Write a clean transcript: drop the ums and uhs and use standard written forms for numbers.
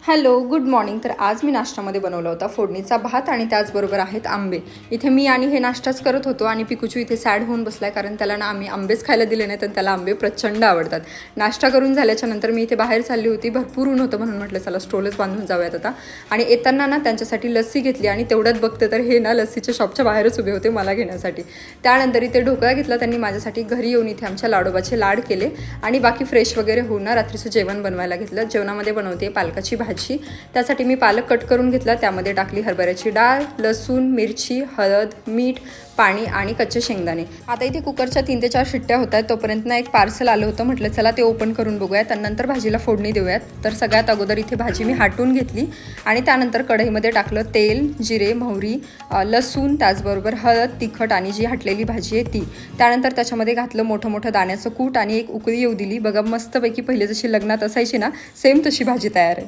Hello good morning. तर आज मी नाश्त्यामध्ये बनवला होता फोडणीचा भात आणि त्याचबरोबर आहेत आंबे. इथे मी आणि हे नाश्ताच करत होतो आणि पिकूचू इथे सॅड होऊन बसलाय कारण त्याला ना आम्ही आंबेच खायला दिले नाहीत आणि त्याला आंबे प्रचंड आवडतात. नाश्ता करून झाल्याच्या नंतर मी इथे बाहेर चालली होती, भरपूर ऊन होतं म्हणून म्हटलं चला स्टोलच बांधून जाऊयात आता. आणि येताना ना त्यांच्यासाठी लस्सी घेतली आणि तेवढ्यात बघते तर हे ना लस्सीच्या शॉपच्या बाहेरच उभे होते मला घेण्यासाठी. त्यानंतर इथे ढोकळा घेतला त्यांनी माझ्यासाठी. घरी येऊन इथे आमच्या लाडोबाचे लाड केले आणि बाकी फ्रेश वगैरे होऊन ना रात्रीचं जेवण बनवायला घेतलं. जेवणामध्ये बनवते पालकाची भाजी. त्यासाठी मी पालक कट करून घेतला, त्यामध्ये टाकली हरभऱ्याची डाळ, लसूण, मिरची, हळद, मीठ, पाणी आणि कच्चे शेंगदाणे. आता इथे कुकरच्या 3 ते 4 शिट्ट्या होत आहेत. तोपर्यंत ना एक पार्सल आलं होतं, म्हटलं चला ते ओपन करून बघूयात त्यानंतर भाजीला फोडणी देऊयात. तर सगळ्यात अगोदर इथे भाजी मी हाटून घेतली आणि त्यानंतर कढईमध्ये टाकलं तेल, जिरे, मोहरी, लसूण, त्याचबरोबर हळद, तिखट आणि जी हाटलेली भाजी आहे ती. त्यानंतर त्याच्यामध्ये घातलं मोठं मोठं दाण्याचं कूट आणि एक उकळी येऊ दिली. बघा मस्तपैकी पहिले जशी लग्नात असायची ना सेम तशी भाजी तयार आहे.